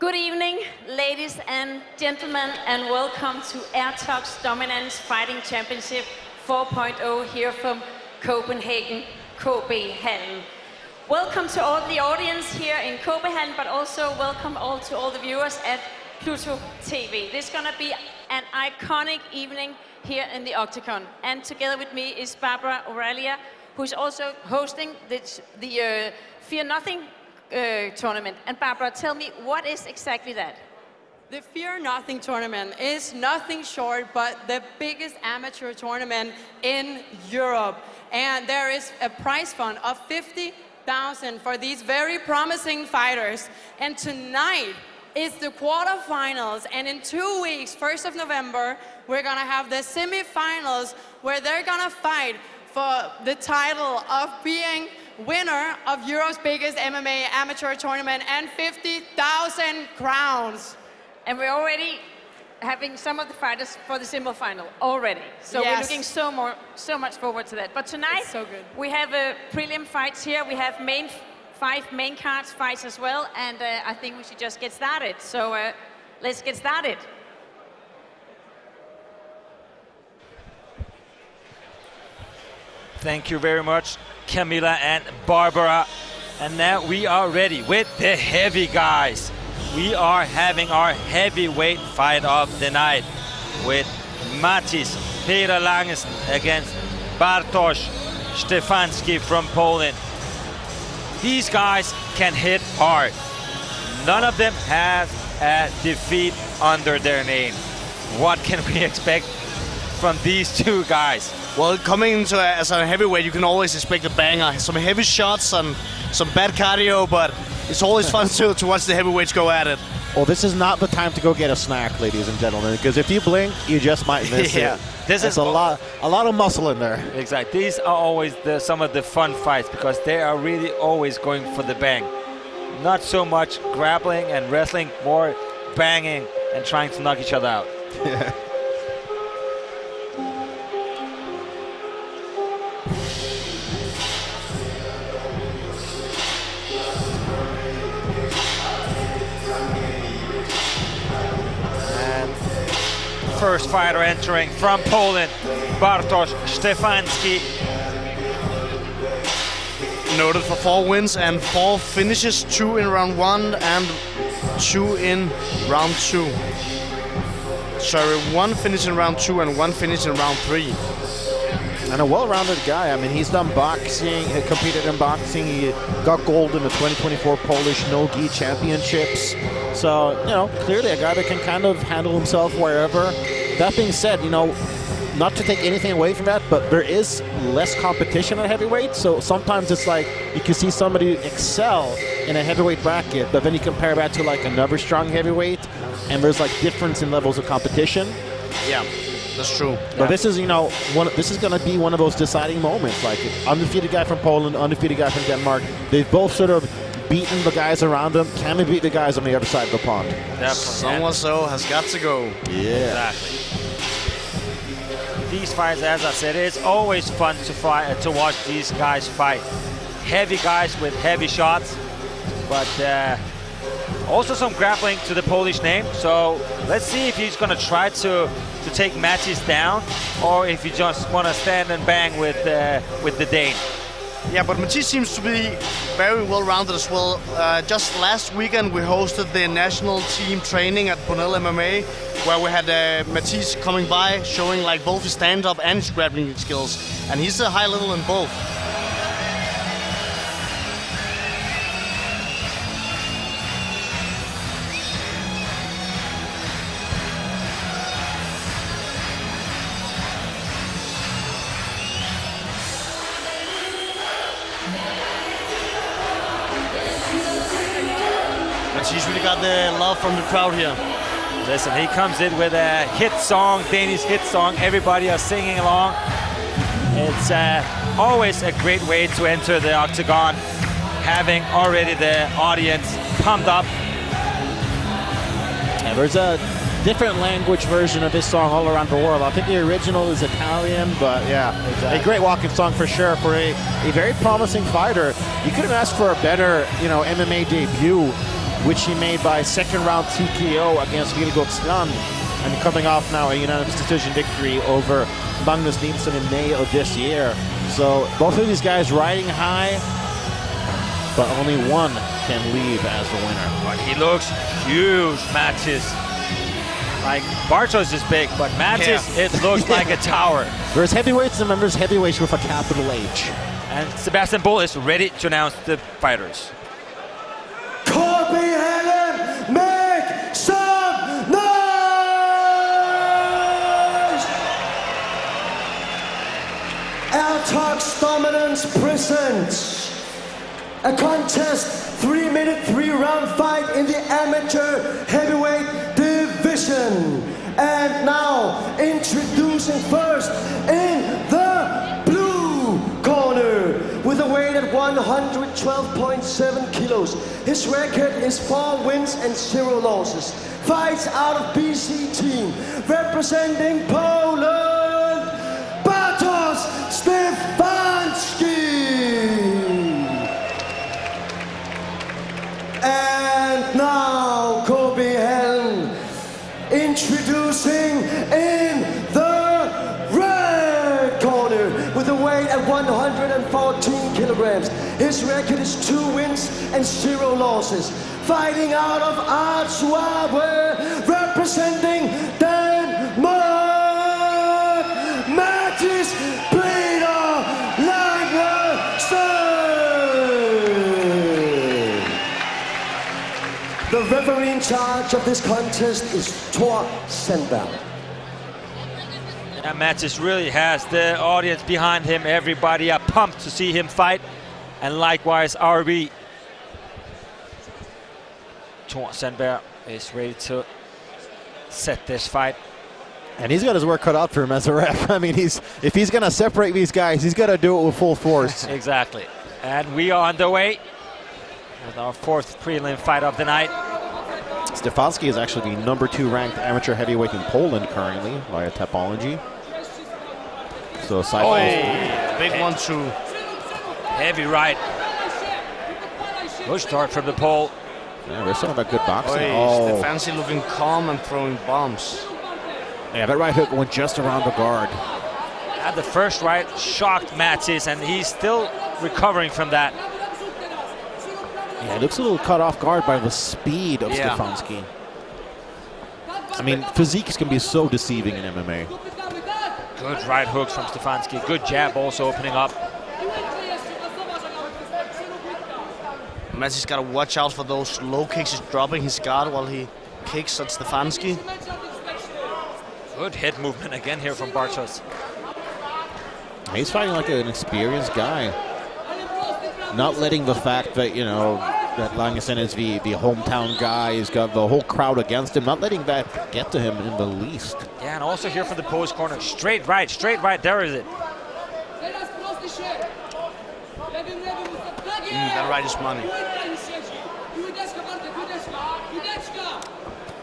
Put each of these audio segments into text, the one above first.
Good evening, ladies and gentlemen, and welcome to AIRTOX Dominance Fighting Championship 4.0 here from Copenhagen, KB-hallen. Welcome to all the audience here in KB-hallen, but also welcome to all the viewers at Pluto TV. This is going to be an iconic evening here in the Octagon. And together with me is Barbara Aurelia, who's also hosting the Fear Nothing tournament. And Barbara, tell me, what is exactly that? The Fear Nothing tournament is nothing short but the biggest amateur tournament in Europe. And there is a prize fund of 50,000 for these very promising fighters. And tonight is the quarterfinals. And in 2 weeks, 1st of November, we're gonna have the semifinals where they're gonna fight for the title of being winner of Europe's biggest MMA amateur tournament and 50,000 crowns. And we're already having some of the fighters for the semifinal already. So yes, we're looking so much forward to that. But tonight, so good. We have prelim fights here. We have five main cards fights as well. And I think we should just get started. So let's get started. Thank you very much, Camilla and Barbara. And now we are ready with the heavy guys. We are having our heavyweight fight of the night with Matis Peter Langes against Bartosz Stefanski from Poland. These guys can hit hard. None of them has a defeat under their name. What can we expect from these two guys? Well, coming into as a heavyweight, you can always expect a banger. Some heavy shots and some bad cardio, but it's always fun to watch the heavyweights go at it. Well, this is not the time to go get a snack, ladies and gentlemen, because if you blink, you just might miss it. There's a lot of muscle in there. Exactly. These are always some of the fun fights because they are really always going for the bang. Not so much grappling and wrestling, more banging and trying to knock each other out. First fighter entering from Poland, Bartosz Stefanski. Noted for 4 wins and 4 finishes, 2 in round 1 and 2 in round 2. Sorry, 1 finish in round 2 and 1 finish in round 3. And a well-rounded guy. I mean, he's done boxing, he competed in boxing, he got gold in the 2024 Polish No-Gi Championships. So, you know, clearly a guy that can kind of handle himself wherever. That being said, you know, not to take anything away from that, but there is less competition at heavyweight. So sometimes it's like you can see somebody excel in a heavyweight bracket, but then you compare that to like another strong heavyweight, and there's like difference in levels of competition. Yeah. That's true. But this is, you know, this is going to be one of those deciding moments. Like, undefeated guy from Poland, undefeated guy from Denmark. They've both sort of beaten the guys around them. Can they beat the guys on the other side of the pond? Definitely. Someone so has got to go. Yeah. Exactly. These fights, as I said, it's always fun to watch these guys fight. Heavy guys with heavy shots, but also some grappling to the Polish name. So let's see if he's going to try to take Matis down, or if you just want to stand and bang with the Dane. Yeah, but Matis seems to be very well-rounded as well. Just last weekend we hosted the national team training at Brunel MMA, where we had Matis coming by, showing like both his stand-up and his grappling skills, and he's a high level in both. He's really got the love from the crowd here. Listen, he comes in with a hit song, Danish hit song. Everybody are singing along. It's always a great way to enter the Octagon, having already the audience pumped up. And there's a different language version of this song all around the world. I think the original is Italian, but yeah, exactly. A great walking song for sure for a very promising fighter. You couldn't ask for a better, you know, MMA debut which he made by second-round TKO against Vilgotsland, and coming off now a unanimous decision victory over Magnus Nilsson in May of this year. So both of these guys riding high, but only one can leave as the winner. But he looks huge, Mattis. Like, Bartos is big, but Mattis, it looks like a tower. There's heavyweights and then there's heavyweights with a capital H. And Sebastian Bull is ready to announce the fighters. Copenhagen, make some noise! AIRTOX Dominance presents a contest, 3-minute, 3-round fight in the amateur heavyweight division. And now, introducing first in the blue corner, with a weight at 112.7 kilos. His record is 4 wins and 0 losses. Fights out of BC team, representing Poland, Bartosz Stefanski. And now, Copenhagen, introducing in the red corner, with a weight at 114 kilograms. His record is 2 wins and 0 losses. Fighting out of Artswabe, representing Denmark, Mattis Peter Langersen. The referee in charge of this contest is Thor Sandberg. And Mattis really has the audience behind him. Everybody are pumped to see him fight. And likewise, RB. Thor Sandberg is ready to set this fight. And he's got his work cut out for him as a ref. I mean, if he's going to separate these guys, he's got to do it with full force. Exactly. And we are underway with our 4th prelim fight of the night. Stefanski is actually the #2 ranked amateur heavyweight in Poland currently via Tapology. So Big 1-2. Heavy right. Good start from the pole. Yeah, there's some of that good boxing. Stefanski looking calm and throwing bombs. Yeah, that right hook went just around the guard. And the first right shocked Mattis, and he's still recovering from that. Yeah, it looks a little caught off guard by the speed of Stefanski. I mean, physiques can be so deceiving in MMA. Good right hooks from Stefanski. Good jab also opening up. Mattis got to watch out for those low kicks. He's dropping his guard while he kicks at Stefanski. Good head movement again here from Bartos. He's fighting like an experienced guy. Not letting the fact that, you know, that Langersen is the hometown guy, he's got the whole crowd against him, not letting that get to him in the least. Yeah, and also here from the post corner, straight right, there is it. That right is money.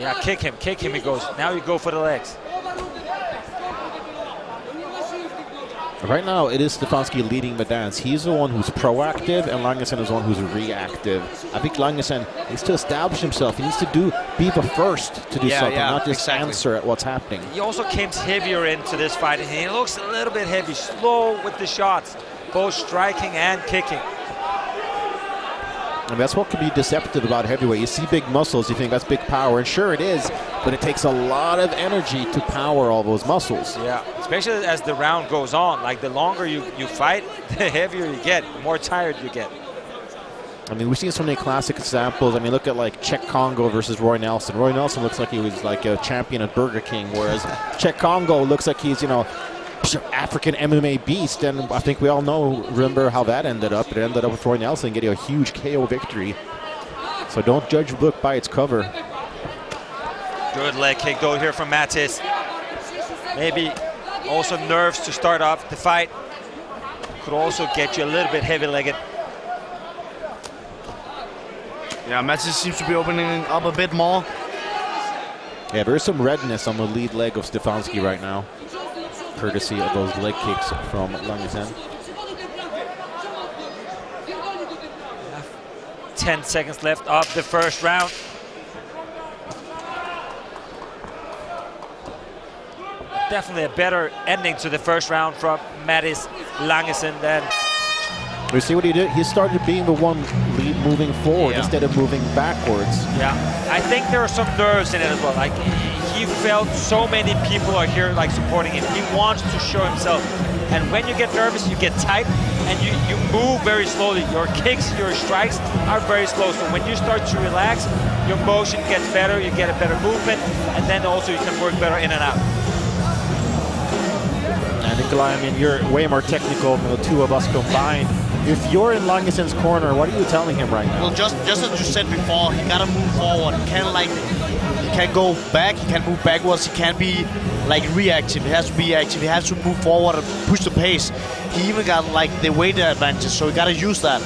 Yeah, kick him, he goes. Now you go for the legs. Right now, it is Stefanski leading the dance. He's the one who's proactive, and Langersen is the one who's reactive. I think Langersen needs to establish himself. He needs to be the first to do something, not just answer at what's happening. He also came heavier into this fight, and he looks a little bit heavy, slow with the shots, both striking and kicking. And that's what can be deceptive about heavyweight. You see big muscles, you think that's big power, and sure it is, but it takes a lot of energy to power all those muscles. Yeah, especially as the round goes on. Like, the longer you fight, the heavier you get, the more tired you get. I mean, we've seen so many classic examples. I mean, look at like Czech Congo versus Roy Nelson. Roy Nelson looks like he was like a champion at Burger King, whereas Czech Congo looks like he's, you know, African MMA beast, and I think we all remember how that ended up. It ended up with Roy Nelson getting a huge KO victory. So don't judge a book by its cover. Good leg kick though here from Mattis. Maybe also nerves to start off the fight. Could also get you a little bit heavy-legged. Yeah, Mattis seems to be opening up a bit more. Yeah, there is some redness on the lead leg of Stefanski right now, courtesy of those leg kicks from 10 seconds left of the first round. Definitely a better ending to the first round from Mattis Langesen than... You see what he did? He started being the one moving forward instead of moving backwards. Yeah, I think there are some nerves in it as well. Like, he felt so many people are here, like, supporting him. He wants to show himself. And when you get nervous, you get tight, and you move very slowly. Your kicks, your strikes are very slow. So when you start to relax, your motion gets better, you get a better movement, and then also you can work better in and out. Nikolai, I mean, you're way more technical than the two of us combined. If you're in Langesen's corner, what are you telling him right now? Well, just as you said before, he gotta move forward. He can't go back. He can't move backwards. He can't be like reactive. He has to be active. He has to move forward and push the pace. He even got like the weight advantage, so he gotta use that.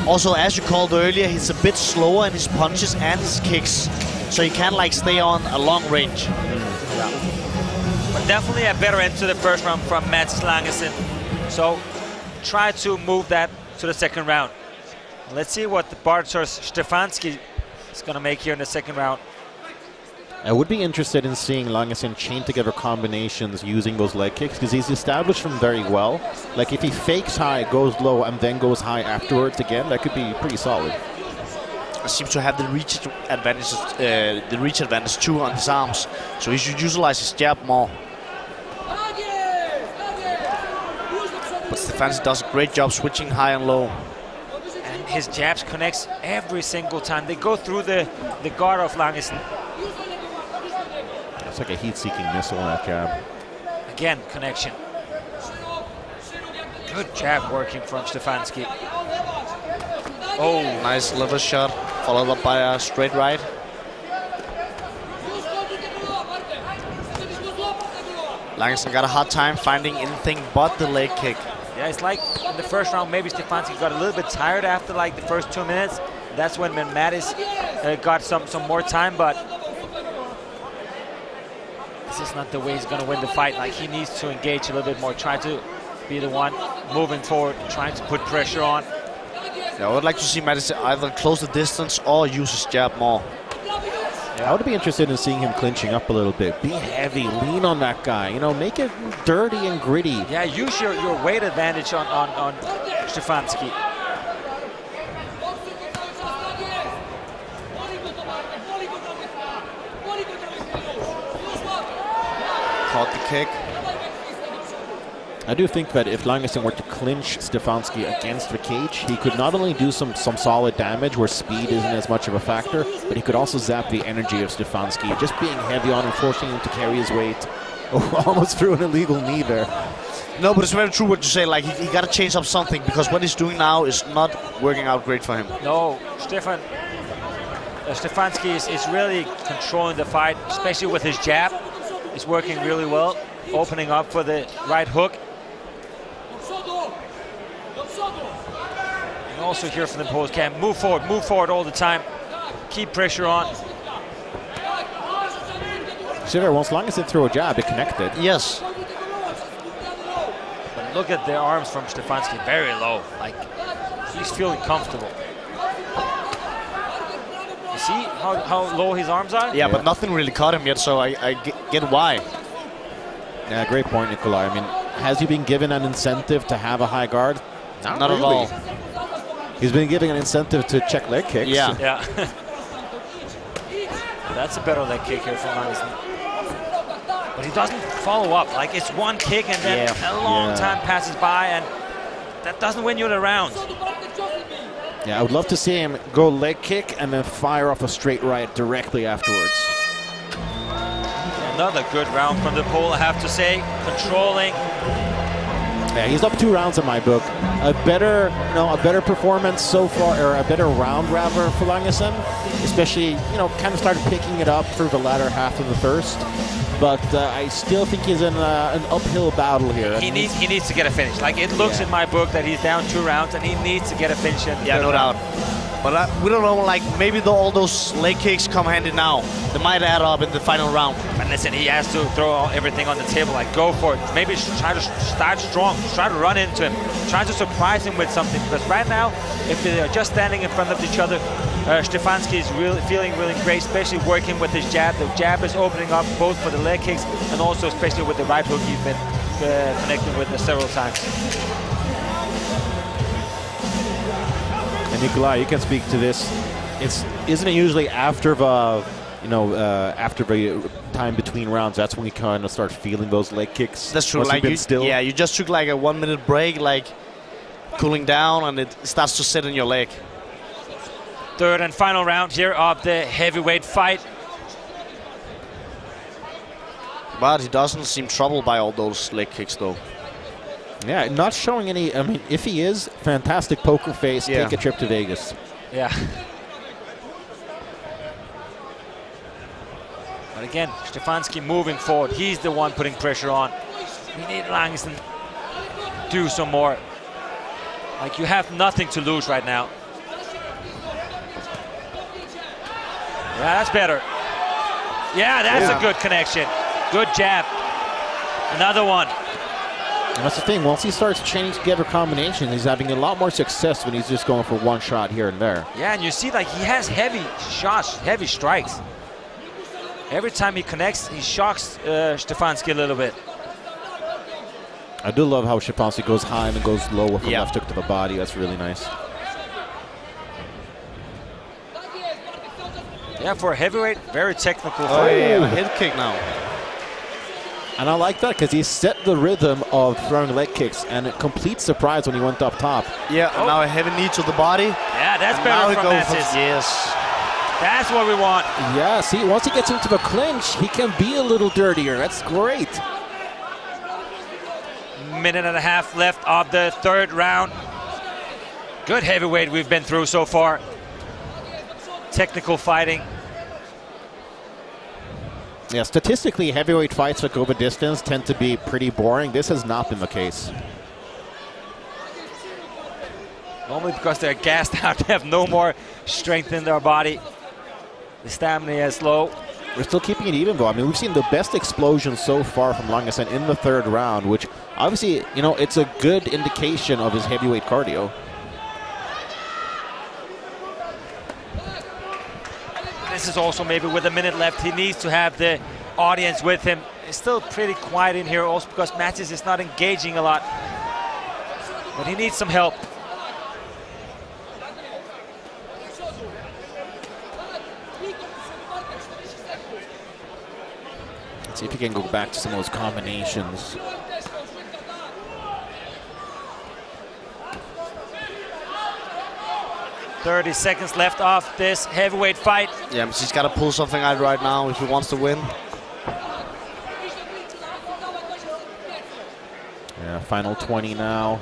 Also, as you called earlier, he's a bit slower in his punches and his kicks, so he can't like stay on a long range. Yeah. But definitely a better end to the first round from Madsen Langesen. So try to move that to the second round. Let's see what the Bartosz Stefanski is going to make here in the second round. I would be interested in seeing Langesen chain together combinations using those leg kicks, because he's established them very well. Like if he fakes high, goes low, and then goes high afterwards again, that could be pretty solid. He seems to have the reach advantage too on his arms, so he should utilize his jab more. But Stefanski does a great job switching high and low. And his jabs connects every single time. They go through the guard of Langesen. It's like a heat-seeking missile in that jab. Again, connection. Good jab working from Stefanski. Oh, nice liver shot, followed up by a straight right. Langesen got a hard time finding anything but the leg kick. Yeah, it's like in the first round, maybe Stefanski got a little bit tired after like the first 2 minutes. That's when Mattis got some more time, but this is not the way he's going to win the fight. Like, he needs to engage a little bit more, try to be the one moving forward, trying to put pressure on. Yeah, I would like to see Madsen either close the distance or use his jab more. Yeah. I would be interested in seeing him clinching up a little bit. Be heavy, lean on that guy. You know, make it dirty and gritty. Yeah, use your weight advantage on Stefanski. Caught the kick. I do think that if Langesen were to clinch Stefanski against the cage, he could not only do some solid damage where speed isn't as much of a factor, but he could also zap the energy of Stefanski, just being heavy on him, forcing him to carry his weight. Oh, almost threw an illegal knee there. No, but it's very true what you say. Like, he got to change up something, because what he's doing now is not working out great for him. No, Stefanski is really controlling the fight, especially with his jab. It's working really well, opening up for the right hook. And also here from the post cam, move forward all the time. Keep pressure on. See there, once Langesen threw a jab, it connected. Yes. But look at the arms from Stefanski, very low. Like, he's feeling comfortable. You see how low his arms are? Yeah, but nothing really caught him yet, so I get why. Yeah, great point, Nikolai. I mean, has he been given an incentive to have a high guard? Not really. At all. He's been given an incentive to check leg kicks. Yeah. Yeah. That's a better leg kick here from Madsen. But he doesn't follow up. Like, it's one kick and then a long time passes by, and that doesn't win you the round. Yeah, I would love to see him go leg kick and then fire off a straight right directly afterwards. Another good round from the pole, I have to say. Controlling. Yeah, he's up 2 rounds in my book. A better performance so far, or a better round rather for Langesen. Especially, kind of started picking it up through the latter half of the first. But I still think he's in an uphill battle here. He needs to get a finish. Like, it looks in my book that he's down 2 rounds and he needs to get a finish in. Yeah, no doubt. But we don't know, like, maybe all those leg kicks come handy now. They might add up in the final round. And listen, he has to throw everything on the table. Like, go for it. Maybe try to start strong. Try to run into him. Try to surprise him with something. Because right now, if they're just standing in front of each other, Stefanski is feeling really great, especially working with his jab. The jab is opening up both for the leg kicks and also especially with the right hook he's been connecting with several times. And Nikolai, you can speak to this. Isn't it usually after the after the time between rounds, that's when you kind of start feeling those leg kicks? That's true. Like you just took like a 1 minute break, like cooling down, and it starts to sit in your leg. Third and final round here of the heavyweight fight. But he doesn't seem troubled by all those leg kicks, though. Yeah, not showing any. I mean, if he is, fantastic poker face. Yeah. Take a trip to Vegas. Yeah. But again, Stefanski moving forward. He's the one putting pressure on. We need Langston to do some more. Like, you have nothing to lose right now. Yeah, that's better. Yeah, that's a good connection. Good jab. Another one. And that's the thing. Once he starts chaining together combinations, he's having a lot more success when he's just going for one shot here and there. Yeah, and you see, like, he has heavy shots, heavy strikes. Every time he connects, he shocks Stefanski a little bit. I do love how Stefanski goes high and goes low with the left hook to the body. That's really nice. Yeah, for a heavyweight, very technical. Oh, yeah, a head kick now. And I like that because he set the rhythm of throwing leg kicks, and a complete surprise when he went up top. Yeah, and now a heavy knee to the body. Yeah, that's better from Madsen. Yes. That's what we want. Yeah, see, once he gets into the clinch, he can be a little dirtier. That's great. Minute and a half left of the third round. Good heavyweight we've been through so far. Technical fighting. Yeah, statistically, heavyweight fights that go the distance tend to be pretty boring. This has not been the case. Normally because they're gassed out, they have no more strength in their body. The stamina is low. We're still keeping it even, though. I mean, we've seen the best explosion so far from Langsson in the third round, which obviously, you know, it's a good indication of his heavyweight cardio. This is also maybe with a minute left. He needs to have the audience with him. It's still pretty quiet in here also because Madsen is not engaging a lot. But he needs some help. Let's see if he can go back to some of those combinations. .30 seconds left of this heavyweight fight. Yeah, but he's got to pull something out right now if he wants to win. Yeah, final 20 now.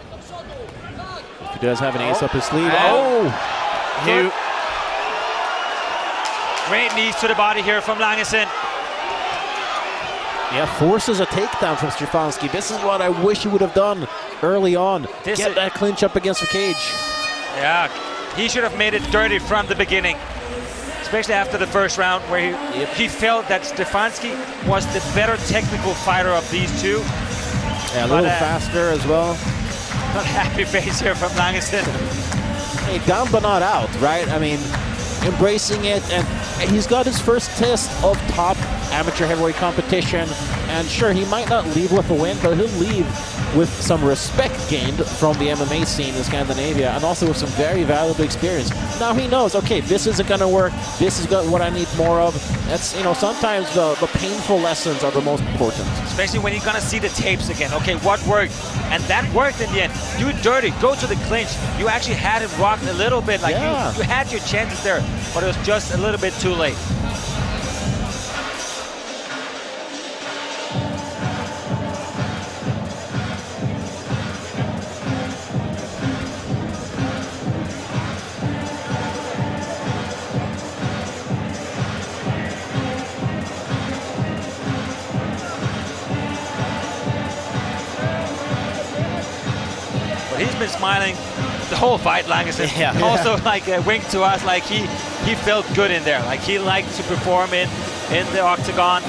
If he does have an ace up his sleeve. Great knees to the body here from Langsson. Yeah, forces a takedown from Stefanski. This is what I wish he would have done early on. Get that clinch up against the cage. Yeah, he should have made it dirty from the beginning. Especially after the first round where he felt that Stefanski was the better technical fighter of these two. Yeah, a little faster as well. Not happy face here from Langsson. Hey, down but not out, right? I mean, embracing it, and he's got his first test of top amateur heavyweight competition, and sure, he might not leave with a win, but he'll leave with some respect gained from the MMA scene in Scandinavia, and also with some very valuable experience. Now he knows, okay, this isn't going to work, this is what I need more of. That's, you know, sometimes the painful lessons are the most important. Especially when you're going to see the tapes again. Okay, what worked? And that worked in the end. Do it dirty, go to the clinch. You actually had it rocked a little bit, like you had your chances there, but it was just a little bit too late. He's been smiling the whole fight, Langsson. Yeah. Also, like a wink to us, like he felt good in there. Like he liked to perform in the octagon.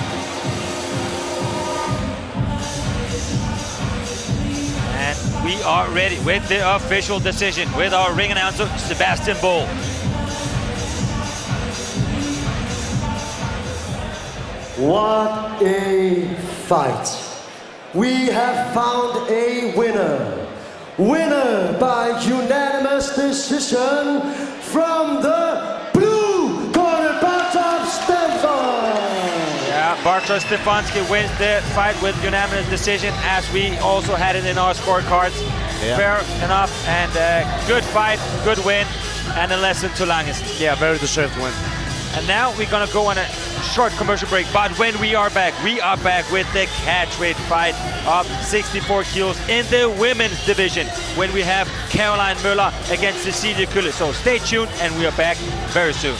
And we are ready with the official decision with our ring announcer, Sebastian Bull. What a fight. We have found a winner. Winner by unanimous decision from the blue corner, Bartosz Stefanski. Yeah, Bartosz Stefanski wins the fight with unanimous decision, as we also had it in our scorecards. Yeah. Fair enough, and good fight, good win, and a lesson to Langesen. Yeah, very deserved win. And now we're gonna go on a short commercial break, but when we are back with the catchweight fight of 64 kilos in the women's division, when we have Caroline Møller against Cecilia Kulle. So stay tuned, and we are back very soon.